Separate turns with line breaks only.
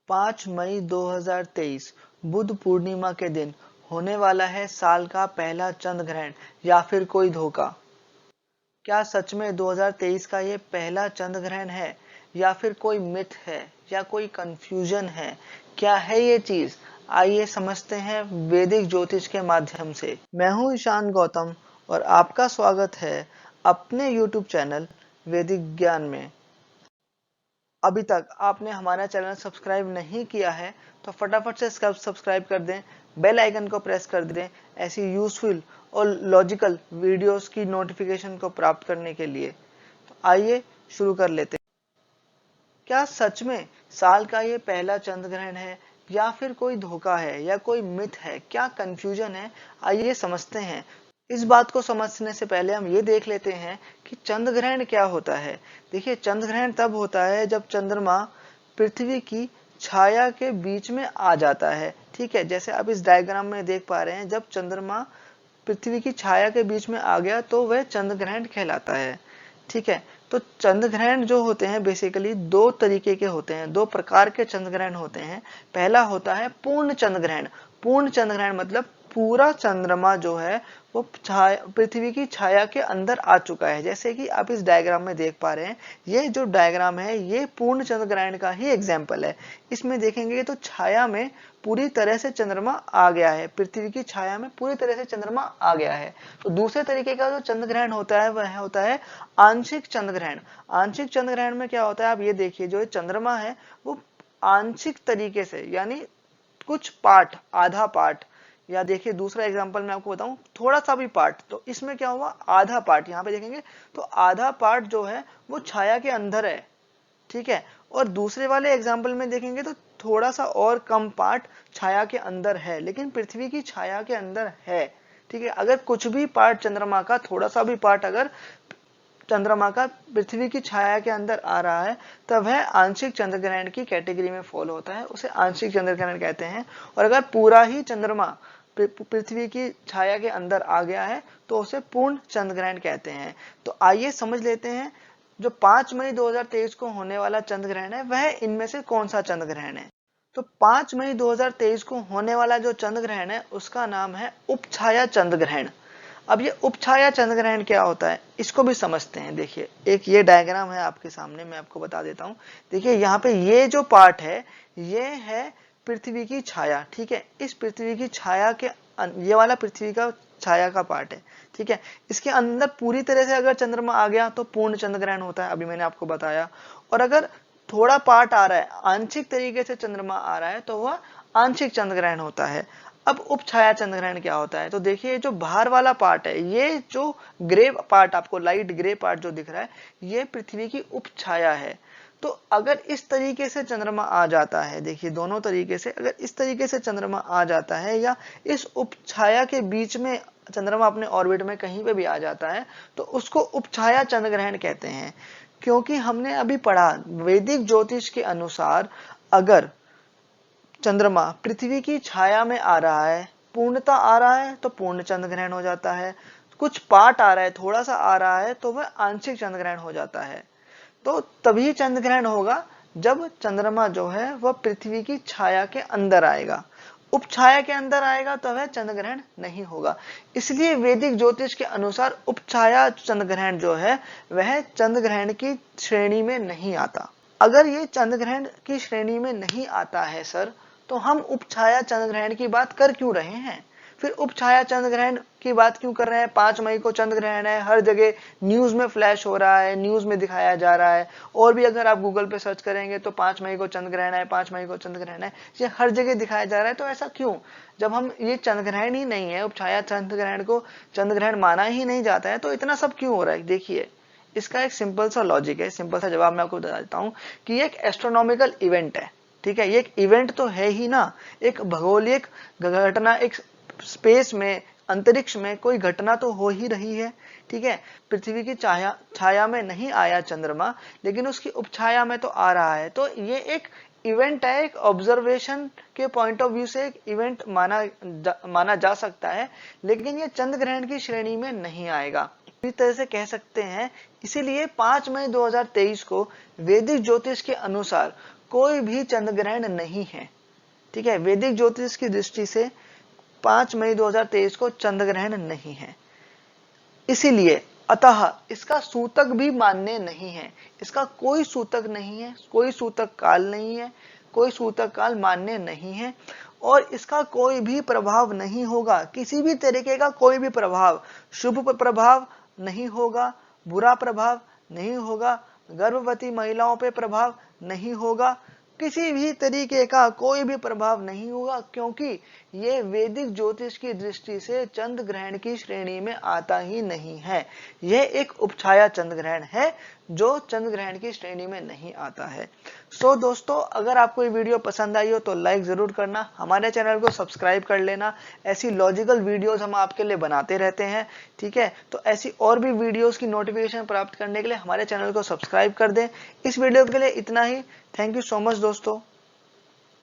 5 मई 2023 बुध पूर्णिमा के दिन होने वाला है साल का पहला चंद्र ग्रहण या फिर कोई धोखा। क्या सच में 2023 का ये पहला चंद्र ग्रहण है या फिर कोई मिथ है या कोई कंफ्यूजन है? क्या है ये चीज? आइए समझते हैं वैदिक ज्योतिष के माध्यम से। मैं हूं ईशान गौतम और आपका स्वागत है अपने YouTube चैनल वैदिक ज्ञान में। अभी तक आपने हमारा चैनल सब्सक्राइब नहीं किया है तो फटाफट से सब्सक्राइब कर दें, बेल आइकन को प्रेस कर दें ऐसी यूजफुल और लॉजिकल वीडियोस की नोटिफिकेशन को प्राप्त करने के लिए। तो आइए शुरू कर लेते हैं। क्या सच में साल का ये पहला चंद्र ग्रहण है या फिर कोई धोखा है या कोई मिथ है? क्या कंफ्यूजन है? आइए समझते हैं। इस बात को समझने से पहले हम ये देख लेते हैं कि चंद्र ग्रहण क्या होता है। देखिए, चंद्र ग्रहण तब होता है जब चंद्रमा पृथ्वी की छाया के बीच में आ जाता है। ठीक है, जैसे आप इस डायग्राम में देख पा रहे हैं, जब चंद्रमा पृथ्वी की छाया के बीच में आ गया तो वह चंद्र ग्रहण कहलाता है। ठीक है, तो चंद्र ग्रहण जो होते हैं बेसिकली दो तरीके के होते हैं, दो प्रकार के चंद्र ग्रहण होते हैं। पहला होता है पूर्ण चंद्र ग्रहण। पूर्ण चंद्र ग्रहण मतलब पूरा चंद्रमा जो है वो पृथ्वी की छाया के अंदर आ चुका है। जैसे कि आप इस डायग्राम में देख पा रहे हैं, ये जो डायग्राम है ये पूर्ण चंद्र ग्रहण का ही एग्जाम्पल है। इसमें देखेंगे तो छाया में पूरी तरह से चंद्रमा आ गया है, पृथ्वी की छाया में पूरी तरह से चंद्रमा आ गया है। तो दूसरे तरीके का जो चंद्र ग्रहण होता है वह होता है आंशिक चंद्र ग्रहण। आंशिक चंद्र ग्रहण में क्या होता है, आप ये देखिए, जो चंद्रमा है वो आंशिक तरीके से, यानी कुछ पार्ट, आधा पार्ट, या देखिए दूसरा एग्जांपल मैं आपको बताऊं, थोड़ा सा भी पार्ट, तो इसमें क्या हुआ, आधा पार्ट, यहाँ पे देखेंगे तो आधा पार्ट जो है वो छाया के अंदर है। ठीक है, और दूसरे वाले एग्जाम्पल में देखेंगे तो थोड़ा सा और कम पार्ट छाया के अंदर है, लेकिन पृथ्वी की छाया के अंदर है। ठीक है, अगर कुछ भी पार्ट चंद्रमा का, थोड़ा सा भी पार्ट अगर चंद्रमा का पृथ्वी की छाया के अंदर आ रहा है तब वह आंशिक चंद्र ग्रहण की कैटेगरी में फॉलो होता है, उसे आंशिक चंद्र ग्रहण कहते हैं। और अगर पूरा ही चंद्रमा पृथ्वी की छाया के अंदर आ गया है तो उसे पूर्ण चंद्र ग्रहण कहते हैं। तो आइए समझ लेते हैं जो 5 मई 2023 को होने वाला चंद्र ग्रहण है वह इनमें से कौन सा चंद्र ग्रहण है। तो 5 मई 2023 को होने वाला जो चंद्र ग्रहण है उसका नाम है उपछाया चंद्र ग्रहण। अब ये उपछाया चंद्र ग्रहण क्या होता है इसको भी समझते हैं। देखिए, एक ये डायग्राम है आपके सामने, मैं आपको बता देता हूं। देखिए, यहाँ पे ये जो पार्ट है ये है पृथ्वी की छाया। ठीक है, इस पृथ्वी की छाया के ये वाला पृथ्वी का छाया का पार्ट है। ठीक है, इसके अंदर पूरी तरह से अगर चंद्रमा आ गया तो पूर्ण चंद्र ग्रहण होता है, अभी मैंने आपको बताया। और अगर थोड़ा पार्ट आ रहा है, आंशिक तरीके से चंद्रमा आ रहा है, तो वह आंशिक चंद्र ग्रहण होता है। अब उपछाया चंद्र ग्रहण क्या होता है, तो देखिए जो बाहर वाला पार्ट है, ये जो ग्रे पार्ट, आपको लाइट ग्रे पार्ट जो दिख रहा है, ये पृथ्वी की उपछाया है। तो अगर इस तरीके से चंद्रमा आ जाता है, देखिए दोनों तरीके से, अगर इस तरीके से चंद्रमा आ जाता है या इस उपछाया के बीच में चंद्रमा अपने ऑर्बिट में कहीं पे भी आ जाता है तो उसको उपछाया चंद्र ग्रहण कहते हैं। क्योंकि हमने अभी पढ़ा वैदिक ज्योतिष के अनुसार, अगर चंद्रमा पृथ्वी की छाया में आ रहा है, पूर्णता आ रहा है, तो पूर्ण चंद्र ग्रहण हो जाता है। कुछ पार्ट आ रहा है, थोड़ा सा आ रहा है, तो वह आंशिक चंद्र ग्रहण हो जाता है। तो तभी चंद्र ग्रहण होगा जब चंद्रमा जो है वह पृथ्वी की छाया के अंदर आएगा। उपछाया के अंदर आएगा तो वह चंद्र ग्रहण नहीं होगा। इसलिए वैदिक ज्योतिष के अनुसार उपछाया चंद्र ग्रहण जो है वह चंद्र ग्रहण की श्रेणी में नहीं आता। अगर ये चंद्र ग्रहण की श्रेणी में नहीं आता है सर, तो हम उपछाया चंद्र ग्रहण की बात कर क्यों रहे हैं? फिर उपछाया चंद्र ग्रहण की बात क्यों कर रहे हैं? 5 मई को चंद्र ग्रहण है, हर जगह न्यूज में फ्लैश हो रहा है, न्यूज में दिखाया जा रहा है। और भी अगर आप गूगल पे सर्च करेंगे तो 5 मई को चंद्र ग्रहण है, 5 मई को चंद्र ग्रहण है, ये हर जगह दिखाया जा रहा है। तो ऐसा क्यों, जब हम ये चंद्र ग्रहण ही नहीं है, उपछाया चंद्र ग्रहण को चंद्र ग्रहण माना ही नहीं जाता है, तो इतना सब क्यों हो रहा है? देखिए, इसका एक सिंपल सा लॉजिक है, सिंपल सा जवाब मैं आपको बता देता हूँ कि ये एक एस्ट्रोनॉमिकल इवेंट है। ठीक है, ये एक इवेंट तो है ही ना, एक भौगोलिक घटना, एक स्पेस में, अंतरिक्ष में कोई घटना तो हो ही रही है। ठीक है, पृथ्वी की छाया में नहीं आया चंद्रमा, लेकिन उसकी उपछाया में तो आ रहा है। तो ये एक इवेंट है, एक ऑब्जर्वेशन के पॉइंट ऑफ व्यू से एक इवेंट माना जा सकता है, लेकिन ये चंद्र ग्रहण की श्रेणी में नहीं आएगा, इस तरह से कह सकते हैं। इसीलिए 5 मई 2023 को वैदिक ज्योतिष के अनुसार कोई भी चंद्र ग्रहण नहीं है। ठीक है, वैदिक ज्योतिष की दृष्टि से 5 मई 2023 को चंद्र ग्रहण नहीं है। इसीलिए अतः इसका सूतक भी मान्य नहीं है। इसका कोई सूतक नहीं है, कोई सूतक काल नहीं है, कोई सूतक काल मान्य नहीं है और इसका कोई भी प्रभाव नहीं होगा। किसी भी तरीके का कोई भी प्रभाव, शुभ प्रभाव नहीं होगा, बुरा प्रभाव नहीं होगा, गर्भवती महिलाओं पे प्रभाव नहीं होगा, किसी भी तरीके का कोई भी प्रभाव नहीं होगा, क्योंकि ये वैदिक ज्योतिष की दृष्टि से चंद्र ग्रहण की श्रेणी में आता ही नहीं है। यह एक उपछाया चंद्र ग्रहण है जो चंद्र ग्रहण की श्रेणी में नहीं आता है। सो दोस्तों, अगर आपको ये वीडियो पसंद आई हो तो लाइक जरूर करना, हमारे चैनल को सब्सक्राइब कर लेना। ऐसी लॉजिकल वीडियोस हम आपके लिए बनाते रहते हैं। ठीक है, तो ऐसी और भी वीडियोस की नोटिफिकेशन प्राप्त करने के लिए हमारे चैनल को सब्सक्राइब कर दें। इस वीडियो के लिए इतना ही। थैंक यू सो मच दोस्तों।